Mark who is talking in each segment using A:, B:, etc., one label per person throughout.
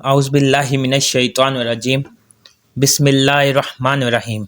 A: اعوذ باللہ من الشیطان الرجیم بسم اللہ الرحمن الرحیم۔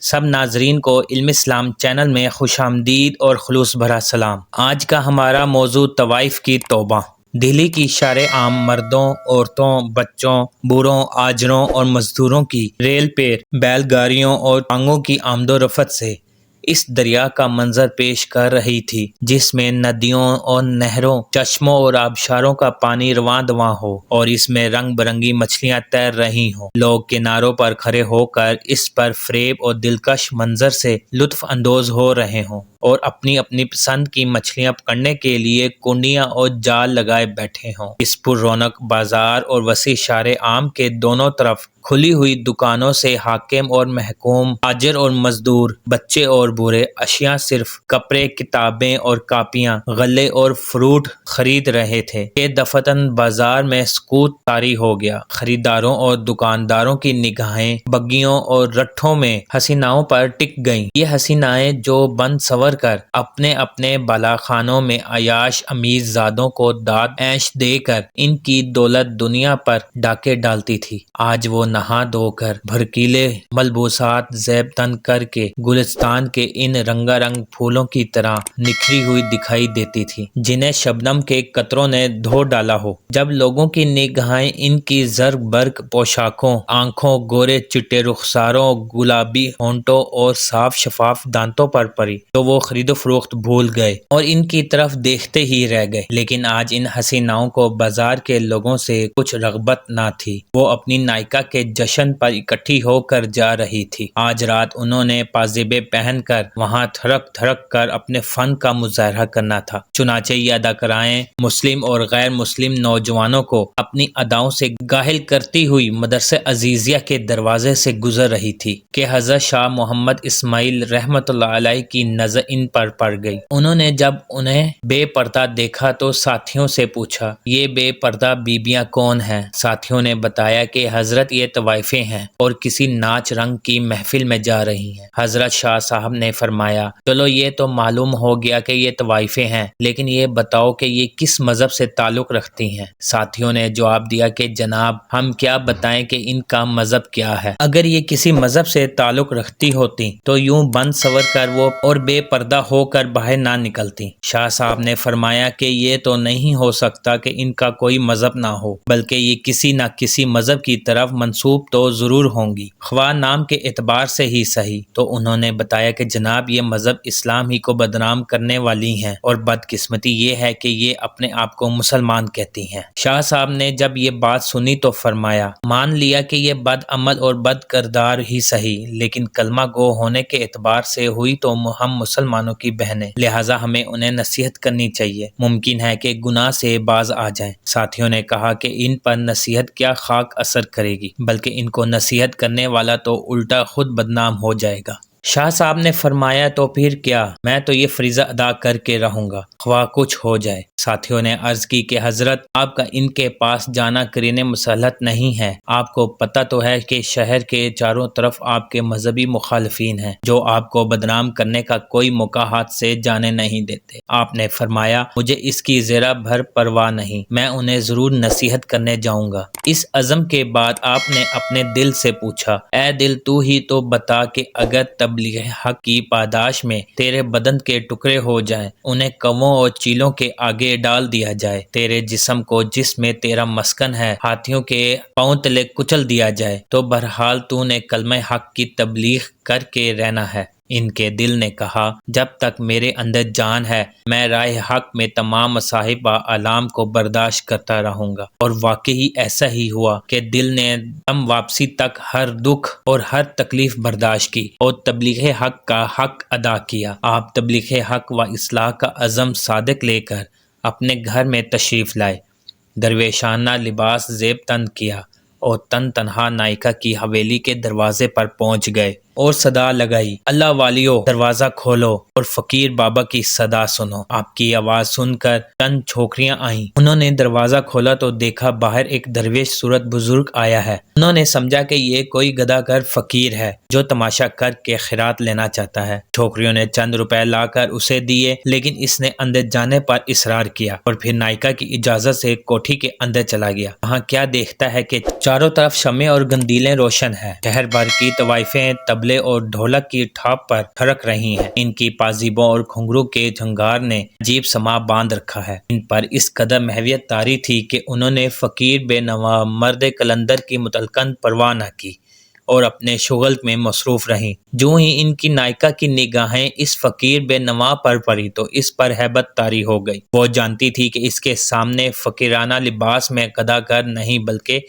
A: سب ناظرین کو علم اسلام چینل میں خوش آمدید اور خلوص بھرا سلام۔ آج کا ہمارا موضوع طوائف کی توبہ۔ دہلی کی شارع عام مردوں، عورتوں، بچوں، بوڑھوں، آجروں اور مزدوروں کی ریل پیر، بیل گاڑیوں اور ٹانگوں کی آمد و رفت سے اس دریا کا منظر پیش کر رہی تھی جس میں ندیوں اور نہروں، چشموں اور آبشاروں کا پانی رواں دواں ہو اور اس میں رنگ برنگی مچھلیاں تیر رہی ہوں۔ لوگ کناروں پر کھڑے ہو کر اس پر فریب اور دلکش منظر سے لطف اندوز ہو رہے ہوں اور اپنی اپنی پسند کی مچھلیاں پکڑنے کے لیے کنڈیاں اور جال لگائے بیٹھے ہوں۔ اس پر رونق بازار اور وسیع شارع عام کے دونوں طرف کھلی ہوئی دکانوں سے حاکم اور محکوم، تاجر اور مزدور، بچے اور بوڑھے اشیاء صرف کپڑے، کتابیں اور کاپیاں، غلے اور فروٹ خرید رہے تھے کہ دفعتاً بازار میں سکوت طاری ہو گیا۔ خریداروں اور دکانداروں کی نگاہیں بگیوں اور رٹھوں میں حسیناؤں پر ٹک گئیں۔ یہ حسینائیں جو بند سنور کر اپنے اپنے بالا خانوں میں عیاش امیر زادوں کو داد عیش دے کر ان کی دولت دنیا پر ڈاکے ڈالتی تھی، آج وہ نہا دھو کر بھڑکیلے ملبوسات زیب تن کر کے گلستان کے ان رنگا رنگ پھولوں کی طرح نکھری ہوئی دکھائی دیتی تھی جنہیں شبنم کے قطروں نے دھو ڈالا ہو۔ جب لوگوں کی نگاہیں ان کی زرق برق پوشاکوں، آنکھوں، گورے چٹے رخساروں، گلابی ہونٹوں اور صاف شفاف دانتوں پر پڑی تو وہ خرید و فروخت بھول گئے اور ان کی طرف دیکھتے ہی رہ گئے۔ لیکن آج ان حسیناؤں کو بازار کے لوگوں سے کچھ رغبت نہ تھی۔ وہ اپنی نائکا کے جشن پر اکٹھی ہو کر جا رہی تھی۔ آج رات انہوں نے پاجیبے پہن کر وہاں تھڑک تھڑک کر اپنے فن کا مظاہرہ کرنا تھا۔ چنانچہ یہ اداکارائیں مسلم اور غیر مسلم نوجوانوں کو اپنی اداؤں سے گاہل کرتی ہوئی مدرسہ عزیزیہ کے دروازے سے گزر رہی تھی کہ حضرت شاہ محمد اسماعیل رحمۃ اللہ علیہ کی نظر ان پر پڑ گئی۔ انہوں نے جب انہیں بے پردہ دیکھا تو ساتھیوں سے پوچھا، یہ بے پردہ بیبیاں کون ہیں؟ ساتھیوں نے بتایا کہ حضرت یہ طوائفیں ہیں اور کسی ناچ رنگ کی محفل میں جا رہی ہیں۔ حضرت شاہ صاحب نے فرمایا، چلو یہ تو معلوم ہو گیا کہ یہ طوائفیں ہیں، لیکن یہ بتاؤ کہ یہ کس مذہب سے تعلق رکھتی ہیں؟ ساتھیوں نے جواب دیا کہ جناب ہم کیا بتائیں کہ ان کا مذہب کیا ہے۔ اگر یہ کسی مذہب سے تعلق رکھتی ہوتی تو یوں بند سنور کر وہ اور بے پردہ ہو کر باہر نہ نکلتی۔ شاہ صاحب نے فرمایا کہ یہ تو نہیں ہو سکتا کہ ان کا کوئی مذہب نہ ہو، بلکہ یہ کسی نہ کسی مذہب کی طرف منسوب تو ضرور ہوں گی، خواہ نام کے اعتبار سے ہی صحیح۔ تو انہوں نے بتایا کہ جناب یہ مذہب اسلام ہی کو بدنام کرنے والی ہیں اور بدقسمتی یہ ہے کہ یہ اپنے آپ کو مسلمان کہتی ہیں۔ شاہ صاحب نے جب یہ بات سنی تو فرمایا، مان لیا کہ یہ بد عمل اور بد کردار ہی صحیح، لیکن کلمہ گو ہونے کے اعتبار سے ہوئی تو ہم مسلمانوں کی بہنیں، لہٰذا ہمیں انہیں نصیحت کرنی چاہیے، ممکن ہے کہ گناہ سے باز آ جائیں۔ ساتھیوں نے کہا کہ ان پر نصیحت کیا خاک اثر کرے گی، بلکہ ان کو نصیحت کرنے والا تو الٹا خود بدنام ہو جائے گا۔ شاہ صاحب نے فرمایا، تو پھر کیا، میں تو یہ فریضہ ادا کر کے رہوں گا، خواہ کچھ ہو جائے۔ ساتھیوں نے عرض کی کہ حضرت آپ کا ان کے پاس جانا قرین مسلط نہیں ہے، آپ کو پتہ تو ہے کہ شہر کے چاروں طرف آپ کے مذہبی مخالفین ہیں جو آپ کو بدنام کرنے کا کوئی موقع ہاتھ سے جانے نہیں دیتے۔ آپ نے فرمایا، مجھے اس کی ذرا بھر پرواہ نہیں، میں انہیں ضرور نصیحت کرنے جاؤں گا۔ اس عزم کے بعد آپ نے اپنے دل سے پوچھا، اے دل تو ہی تو بتا کہ اگر تبلیغ حق کی پاداش میں تیرے بدن کے ٹکڑے ہو جائیں، انہیں کووں اور چیلوں کے آگے ڈال دیا جائے، تیرے جسم کو جس میں تیرا مسکن ہے ہاتھیوں کے پاؤں تلے کچل دیا جائے، تو بہرحال تو نے کلمہ حق کی تبلیغ کر کے رہنا ہے۔ ان کے دل نے کہا، جب تک میرے اندر جان ہے میں راہ حق میں تمام مصائب و آلام کو برداشت کرتا رہوں گا۔ اور واقعی ایسا ہی ہوا کہ دل نے دم واپسی تک ہر دکھ اور ہر تکلیف برداشت کی اور تبلیغ حق کا حق ادا کیا۔ آپ تبلیغ حق و اصلاح کا عزم صادق لے کر اپنے گھر میں تشریف لائے، درویشانہ لباس زیب تن کیا اور تن تنہا نائکا کی حویلی کے دروازے پر پہنچ گئے۔ اور صدا لگائی، اللہ والیو دروازہ کھولو، اور فقیر بابا کی صدا سنو۔ آپ کی آواز سن کر چند چھوکریاں آئیں۔ انہوں نے دروازہ کھولا تو دیکھا باہر ایک درویش صورت بزرگ آیا ہے۔ انہوں نے سمجھا کہ یہ کوئی گداگر فقیر ہے جو تماشا کر کے خیرات لینا چاہتا ہے۔ چھوکریوں نے چند روپے لا کر اسے دیے، لیکن اس نے اندر جانے پر اصرار کیا اور پھر نائکا کی اجازت سے کوٹھی کے اندر چلا گیا۔ وہاں کیا دیکھتا ہے کہ چاروں طرف شمع اور گندیلیں روشن ہیں۔ شہر بھر کی طوائفیں طبلے اور ڈھولک کی ٹھاپ پر تھرک رہی ہیں۔ ان کی پازیبوں اور گھنگرو کے جھنگار نے عجیب سما باندھ رکھا ہے۔ ان پر اس قدر محویت طاری تھی کہ انہوں نے فقیر بے نوا مرد قلندر کی متلقن پرواہ نہ کی اور اپنے شغل میں مصروف رہیں۔ جو ہی ان کی نائکا کی نگاہیں اس فقیر بے نوا پر پڑی تو اس پر ہیبت طاری ہو گئی۔ وہ جانتی تھی کہ اس کے سامنے فقیرانہ لباس میں گداگر نہیں بلکہ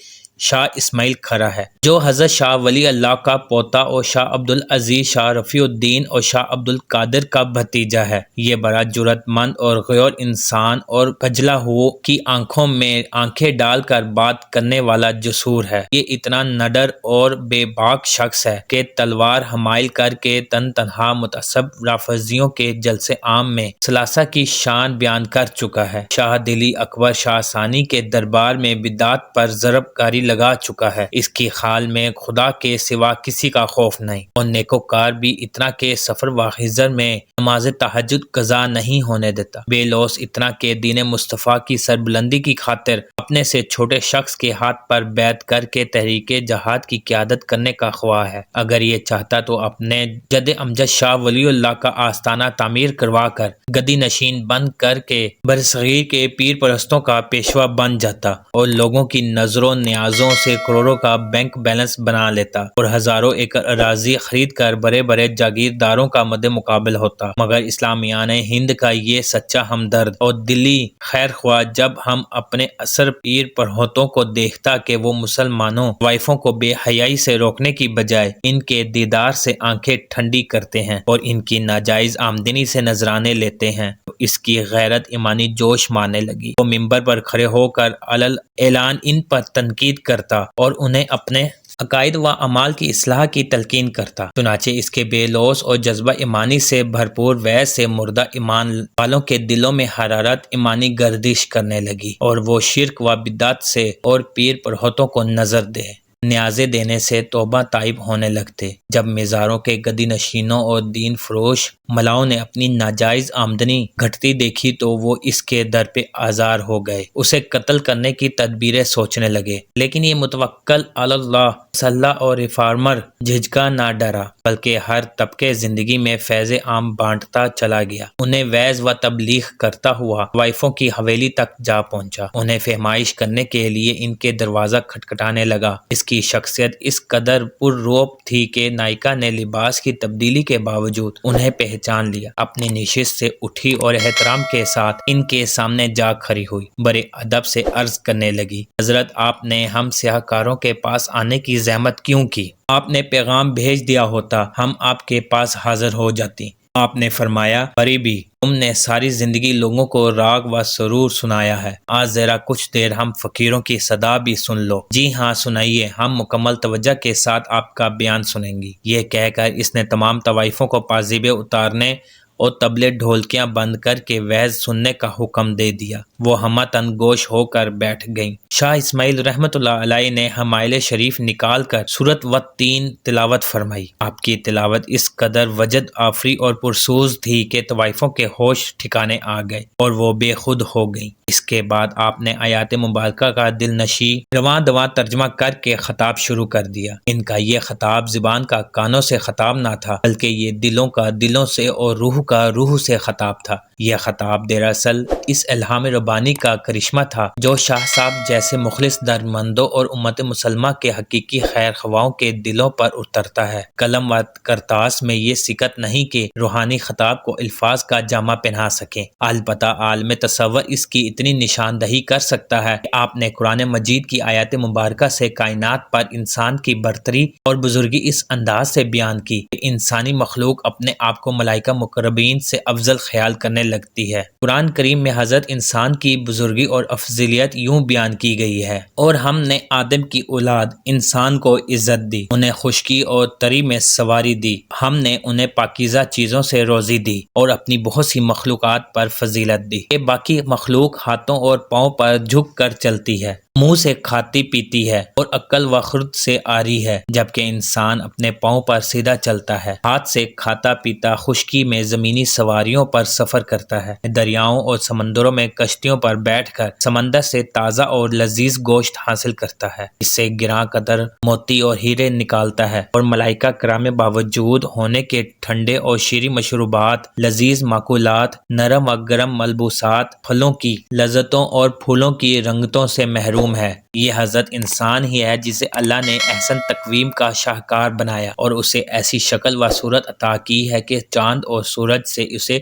A: شاہ اسماعیل کھڑا ہے، جو حضرت شاہ ولی اللہ کا پوتا اور شاہ عبدالعزیز شاہ رفیع الدین اور شاہ عبدالقادر کا بھتیجا ہے۔ یہ بڑا جرأت مند اور غیور انسان اور کھجلا ہو کی آنکھوں میں آنکھیں ڈال کر بات کرنے والا جسور ہے۔ یہ اتنا نڈر اور بے باک شخص ہے کہ تلوار حمائل کر کے تن تنہا متعصب رافضیوں کے جلسے عام میں ثلاثہ کی شان بیان کر چکا ہے۔ شاہ دلی اکبر شاہ ثانی کے دربار میں بدعت پر ضرب کاری لگا چکا ہے۔ اس کی خال میں خدا کے سوا کسی کا خوف نہیں، اور نیکوکار بھی اتنا کہ سفر و حضر میں نماز تہجد قضا نہیں ہونے دیتا۔ بے لوث اتنا کہ دین مصطفیٰ کی سربلندی کی خاطر اپنے سے چھوٹے شخص کے ہاتھ پر بیعت کر کے تحریک جہاد کی قیادت کرنے کا خواہ ہے۔ اگر یہ چاہتا تو اپنے جد امجد شاہ ولی اللہ کا آستانہ تعمیر کروا کر گدی نشین بند کر کے برصغیر کے پیر پرستوں کا پیشوا بن جاتا اور لوگوں کی نظروں نیازوں سے کروڑوں کا بینک بیلنس بنا لیتا اور ہزاروں ایکڑ اراضی خرید کر بڑے بڑے جاگیرداروں کا مد مقابل ہوتا، مگر اسلامیان ہند کا یہ سچا ہمدرد اور دلی خیر خواہ جب ہم اپنے اثر پیر پرہوتوں کو دیکھتا کہ وہ مسلمانوں وائفوں کو بے حیائی سے روکنے کی بجائے ان کے دیدار سے آنکھیں ٹھنڈی کرتے ہیں اور ان کی ناجائز آمدنی سے نذرانے لیتے ہیں، تو اس کی غیرت ایمانی جوش مارنے لگی۔ وہ منبر پر کھڑے ہو کر علل اعلان ان پر تنقید کرتا اور انہیں اپنے عقائد و اعمال کی اصلاح کی تلقین کرتا۔ چنانچہ اس کے بے لوث اور جذبہ ایمانی سے بھرپور وعظ سے مردہ ایمان والوں کے دلوں میں حرارت ایمانی گردش کرنے لگی اور وہ شرک و بدعت سے اور پیر پرہوتوں کو نظر دے نیازیں دینے سے توبہ تائب ہونے لگتے۔ جب مزاروں کے گدی نشینوں اور دین فروش ملاؤں نے اپنی ناجائز آمدنی گھٹتی دیکھی تو وہ اس کے در پہ آزار ہو گئے، اسے قتل کرنے کی تدبیریں سوچنے لگے، لیکن یہ متوکل علی اللہ مسلح اور ریفارمر جھجکا نہ ڈرا، بلکہ ہر طبقے زندگی میں فیض عام بانٹتا چلا گیا۔ انہیں وعظ و تبلیغ کرتا ہوا وائفوں کی حویلی تک جا پہنچا، انہیں فہمائش کرنے کے لیے ان کے دروازہ کھٹکھٹانے لگا۔ اس کی شخصیت اس قدر پر رعب تھی کہ نائکا نے لباس کی تبدیلی کے باوجود انہیں پہچان لیا، اپنی نشست سے اٹھی اور احترام کے ساتھ ان کے سامنے جا کھڑی ہوئی، بڑے ادب سے عرض کرنے لگی، حضرت آپ نے ہم سیاہ کاروں کے پاس آنے کی زحمت کیوں کی؟ آپ نے پیغام بھیج دیا ہوتا، ہم آپ کے پاس حاضر ہو جاتی۔ آپ نے فرمایا، غریبی، تم نے ساری زندگی لوگوں کو راگ و سرور سنایا ہے، آج ذرا کچھ دیر ہم فقیروں کی صدا بھی سن لو۔ جی ہاں سنائیے، ہم مکمل توجہ کے ساتھ آپ کا بیان سنیں گی۔ یہ کہہ کر اس نے تمام طوائفوں کو پازیبیں اتارنے اور طبلے ڈھولکیاں بند کر کے وعظ سننے کا حکم دے دیا۔ وہ ہمہ تن گوش ہو کر بیٹھ گئیں۔ شاہ اسماعیل رحمۃ اللہ علیہ نے حمائل شریف نکال کر سورۃ والتین تلاوت فرمائی۔ آپ کی تلاوت اس قدر وجد آفری اور پرسوز تھی کہ طوائفوں کے ہوش ٹھکانے آ گئے اور وہ بے خود ہو گئیں۔ اس کے بعد آپ نے آیات مبارکہ کا دل نشیں رواں دواں ترجمہ کر کے خطاب شروع کر دیا۔ ان کا یہ خطاب زبان کا کانوں سے خطاب نہ تھا، بلکہ یہ دلوں کا دلوں سے اور روح کا روح سے خطاب تھا۔ یہ خطاب دراصل اس الہام ربانی کا کرشمہ تھا جو شاہ صاحب جیسے مخلص درمندوں اور امت مسلمہ کے حقیقی خیر خواہوں کے دلوں پر اترتا ہے۔ قلم و کرتاس میں یہ سکت نہیں کہ روحانی خطاب کو الفاظ کا جامہ پہنا سکیں، البتہ عالم تصور اس کی اتنی اتنی نشاندہی کر سکتا ہے کہ آپ نے قرآن مجید کی آیات مبارکہ سے کائنات پر انسان کی برتری اور بزرگی اس انداز سے بیان کی کہ انسانی مخلوق اپنے آپ کو ملائکہ مقربین سے افضل خیال کرنے لگتی ہے۔ قرآن کریم میں حضرت انسان کی بزرگی اور افضلیت یوں بیان کی گئی ہے: اور ہم نے آدم کی اولاد انسان کو عزت دی، انہیں خشکی اور تری میں سواری دی، ہم نے انہیں پاکیزہ چیزوں سے روزی دی اور اپنی بہت سی مخلوقات پر فضیلت دی کہ باقی مخلوق ہاتھوں اور پاؤں پر جھک کر چلتی ہے، منہ سے کھاتی پیتی ہے اور عقل و خرد سے عاری ہے، جبکہ انسان اپنے پاؤں پر سیدھا چلتا ہے، ہاتھ سے کھاتا پیتا خشکی میں زمینی سواریوں پر سفر کرتا ہے، دریاؤں اور سمندروں میں کشتیوں پر بیٹھ کر سمندر سے تازہ اور لذیذ گوشت حاصل کرتا ہے، اس سے گراں قدر موتی اور ہیرے نکالتا ہے، اور ملائکہ کرام باوجود ہونے کے ٹھنڈے اور شیریں مشروبات، لذیذ ماکولات، نرم و گرم ملبوسات، پھلوں کی لذتوں اور پھولوں کی رنگتوں سے محروم ہے۔ یہ حضرت انسان ہی ہے جسے اللہ نے احسن تقویم کا شاہکار بنایا اور اسے ایسی شکل و صورت عطا کی ہے کہ چاند اور سورج سے اسے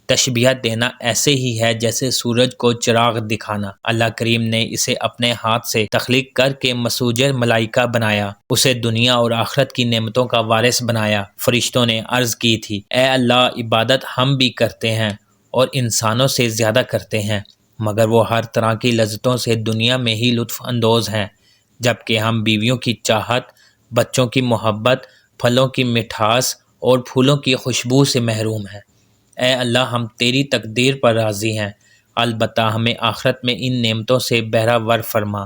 A: تشبیہ دینا ایسے ہی ہے جیسے سورج کو چراغ دکھانا۔ اللہ کریم نے اسے اپنے ہاتھ سے تخلیق کر کے مسوجہ ملائکہ بنایا، اسے دنیا اور آخرت کی نعمتوں کا وارث بنایا۔ فرشتوں نے عرض کی تھی: اے اللہ، عبادت ہم بھی کرتے ہیں اور انسانوں سے زیادہ کرتے ہیں، مگر وہ ہر طرح کی لذتوں سے دنیا میں ہی لطف اندوز ہیں، جبکہ ہم بیویوں کی چاہت، بچوں کی محبت، پھلوں کی مٹھاس اور پھولوں کی خوشبو سے محروم ہیں۔ اے اللہ، ہم تیری تقدیر پر راضی ہیں، البتہ ہمیں آخرت میں ان نعمتوں سے بہرہ ور فرما۔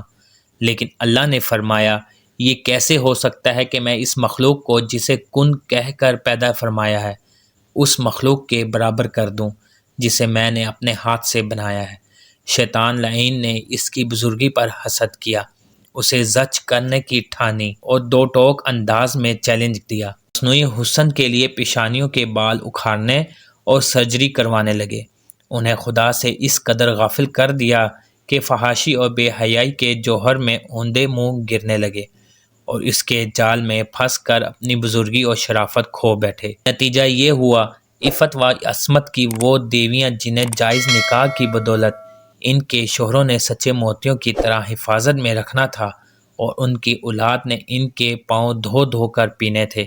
A: لیکن اللہ نے فرمایا: یہ کیسے ہو سکتا ہے کہ میں اس مخلوق کو جسے کن کہہ کر پیدا فرمایا ہے، اس مخلوق کے برابر کر دوں جسے میں نے اپنے ہاتھ سے بنایا ہے۔ شیطان لعین نے اس کی بزرگی پر حسد کیا، اسے زج کرنے کی ٹھانی اور دو ٹوک انداز میں چیلنج دیا۔ مصنوعی حسن کے لیے پیشانیوں کے بال اکھاڑنے اور سرجری کروانے لگے، انہیں خدا سے اس قدر غافل کر دیا کہ فحاشی اور بے حیائی کے جوہر میں اوندے منہ گرنے لگے اور اس کے جال میں پھنس کر اپنی بزرگی اور شرافت کھو بیٹھے۔ نتیجہ یہ ہوا، عفت و عصمت کی وہ دیویاں جنہیں جائز نکاح کی بدولت ان کے شوہروں نے سچے موتیوں کی طرح حفاظت میں رکھنا تھا اور ان کی اولاد نے ان کے پاؤں دھو دھو کر پینے تھے،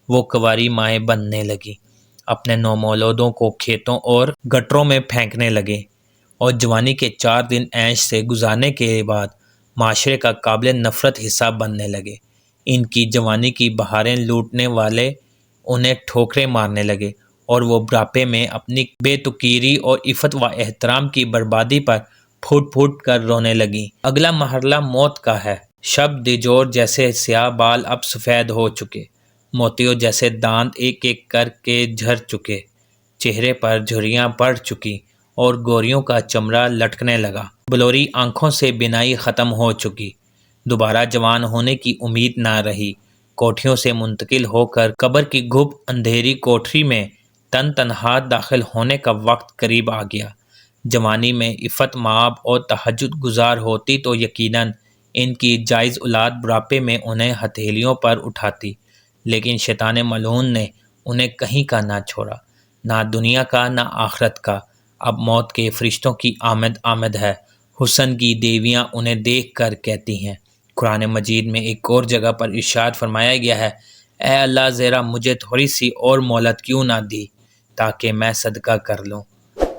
A: وہ کنواری مائیں بننے لگیں، اپنے نومولودوں کو کھیتوں اور گٹروں میں پھینکنے لگے اور جوانی کے 4 دن عیش سے گزارنے کے بعد معاشرے کا قابل نفرت حصہ بننے لگے۔ ان کی جوانی کی بہاریں لوٹنے والے انہیں ٹھوکریں مارنے لگے اور وہ بڑھاپے میں اپنی بے تکیری اور عفت و احترام کی بربادی پر پھوٹ پھوٹ کر رونے لگیں۔ اگلا مرحلہ موت کا ہے۔ شب دیجور جیسے سیاہ بال اب سفید ہو چکے، موتیوں جیسے دانت ایک ایک کر کے جھڑ چکے، چہرے پر جھریاں پڑ چکی اور گوریوں کا چمڑا لٹکنے لگا، بلوری آنکھوں سے بینائی ختم ہو چکی، دوبارہ جوان ہونے کی امید نہ رہی، کوٹھیوں سے منتقل ہو کر قبر کی گھپ اندھیری کوٹری میں تن تنہا داخل ہونے کا وقت قریب آ گیا۔ جوانی میں عفت مآب اور تہجد گزار ہوتی تو یقیناً ان کی جائز اولاد بڑھاپے میں انہیں ہتھیلیوں پر اٹھاتی، لیکن شیطان ملعون نے انہیں کہیں کا نہ چھوڑا، نہ دنیا کا نہ آخرت کا۔ اب موت کے فرشتوں کی آمد ہے، حسن کی دیویاں انہیں دیکھ کر کہتی ہیں۔ قرآن مجید میں ایک اور جگہ پر ارشاد فرمایا گیا ہے: اے اللہ، ذرا مجھے تھوڑی سی اور مہلت کیوں نہ دی تاکہ میں صدقہ کر لوں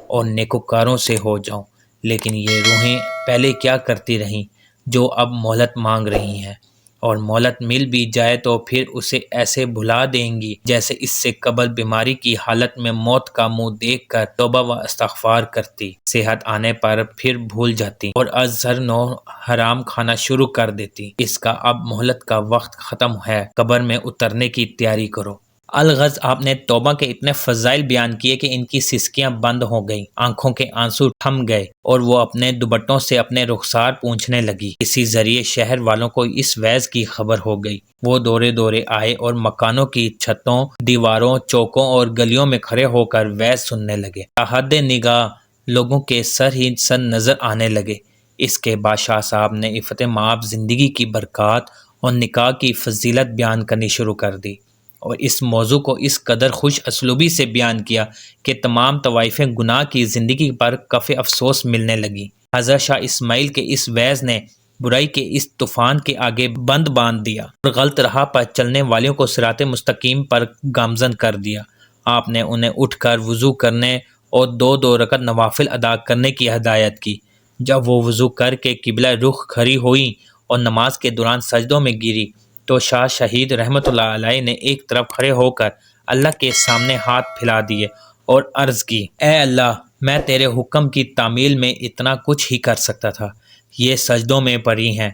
A: اور نیکوکاروں سے ہو جاؤں۔ لیکن یہ روحیں پہلے کیا کرتی رہیں جو اب مہلت مانگ رہی ہیں، اور مہلت مل بھی جائے تو پھر اسے ایسے بھلا دیں گی جیسے اس سے قبل بیماری کی حالت میں موت کا منہ دیکھ کر توبہ و استغفار کرتی، صحت آنے پر پھر بھول جاتی اور ازہر نو حرام کھانا شروع کر دیتی۔ اس کا اب مہلت کا وقت ختم ہے، قبر میں اترنے کی تیاری کرو۔ الغرض آپ نے توبہ کے اتنے فضائل بیان کیے کہ ان کی سسکیاں بند ہو گئیں، آنکھوں کے آنسو تھم گئے اور وہ اپنے دوپٹوں سے اپنے رخسار پونچھنے لگی۔ اسی ذریعے شہر والوں کو اس وعظ کی خبر ہو گئی۔ وہ دورے دورے آئے اور مکانوں کی چھتوں، دیواروں، چوکوں اور گلیوں میں کھڑے ہو کر وعظ سننے لگے۔ حد نگاہ لوگوں کے سر ہی سر نظر آنے لگے۔ اس کے بعد شاہ صاحب نے عفت مآب زندگی کی برکات اور نکاح کی فضیلت بیان کرنی شروع کر دی، اور اس موضوع کو اس قدر خوش اسلوبی سے بیان کیا کہ تمام طوائفیں گناہ کی زندگی پر کف افسوس ملنے لگیں۔ حضرت شاہ اسماعیل کے اس وعظ نے برائی کے اس طوفان کے آگے بند باندھ دیا اور غلط راہ پر چلنے والوں کو صراط مستقیم پر گامزن کر دیا۔ آپ نے انہیں اٹھ کر وضو کرنے اور 2 رکعت نوافل ادا کرنے کی ہدایت کی۔ جب وہ وضو کر کے قبلہ رخ کھڑی ہوئیں اور نماز کے دوران سجدوں میں گری تو شاہ شہید رحمۃ اللہ علیہ نے ایک طرف کھڑے ہو کر اللہ کے سامنے ہاتھ پھیلا دیے اور عرض کی، اے اللہ، میں تیرے حکم کی تعمیل میں اتنا کچھ ہی کر سکتا تھا۔ یہ سجدوں میں پڑی ہیں،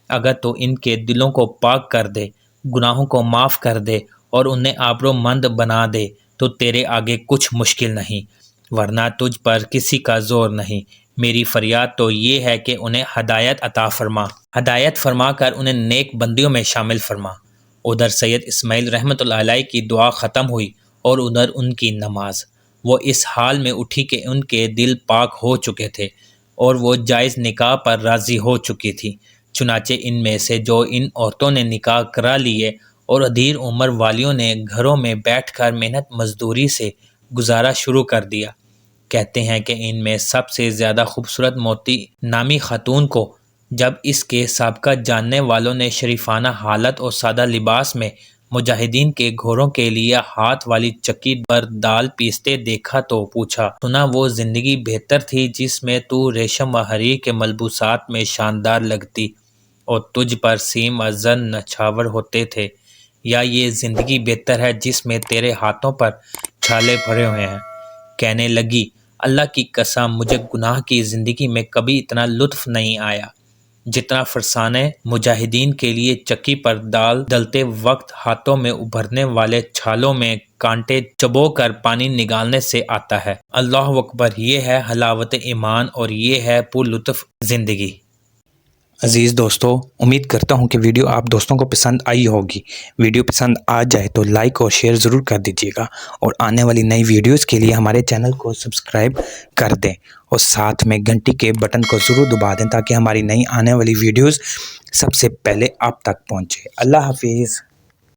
A: اگر تو ان کے دلوں کو پاک کر دے، گناہوں کو معاف کر دے اور انہیں آبرو مند بنا دے تو تیرے آگے کچھ مشکل نہیں، ورنہ تجھ پر کسی کا زور نہیں۔ میری فریاد تو یہ ہے کہ انہیں ہدایت عطا فرما، ہدایت فرما کر انہیں نیک بندیوں میں شامل فرما۔ ادھر سید اسماعیل رحمۃ اللہ علیہ کی دعا ختم ہوئی اور ادھر ان کی نماز۔ وہ اس حال میں اٹھی کہ ان کے دل پاک ہو چکے تھے اور وہ جائز نکاح پر راضی ہو چکی تھی۔ چنانچہ ان میں سے جو ان عورتوں نے نکاح کرا لیے اور ادھیر عمر والیوں نے گھروں میں بیٹھ کر محنت مزدوری سے گزارا شروع کر دیا۔ کہتے ہیں کہ ان میں سب سے زیادہ خوبصورت موتی نامی خاتون کو جب اس کے سابقہ جاننے والوں نے شریفانہ حالت اور سادہ لباس میں مجاہدین کے گھوڑوں کے لیے ہاتھ والی چکی پر دال پیستے دیکھا تو پوچھا، سنا وہ زندگی بہتر تھی جس میں تو ریشم و حریر کے ملبوسات میں شاندار لگتی اور تجھ پر سیم و زر نچھاور ہوتے تھے، یا یہ زندگی بہتر ہے جس میں تیرے ہاتھوں پر چھالے پڑے ہوئے ہیں؟ کہنے لگی، اللہ کی قسم مجھے گناہ کی زندگی میں کبھی اتنا لطف نہیں آیا جتنا فرسانے مجاہدین کے لیے چکی پر دال ڈلتے وقت ہاتھوں میں ابھرنے والے چھالوں میں کانٹے چبو کر پانی نگالنے سے آتا ہے۔ اللہ اکبر، یہ ہے حلاوت ایمان اور یہ ہے پر لطف زندگی۔
B: عزیز دوستو، امید کرتا ہوں کہ ویڈیو آپ دوستوں کو پسند آئی ہوگی۔ ویڈیو پسند آ جائے تو لائک اور شیئر ضرور کر دیجیے گا اور آنے والی نئی ویڈیوز کے لیے ہمارے چینل کو سبسکرائب کر دیں اور ساتھ میں گھنٹی کے بٹن کو ضرور دبا دیں تاکہ ہماری نئی آنے والی ویڈیوز سب سے پہلے آپ تک پہنچے۔ اللہ حافظ۔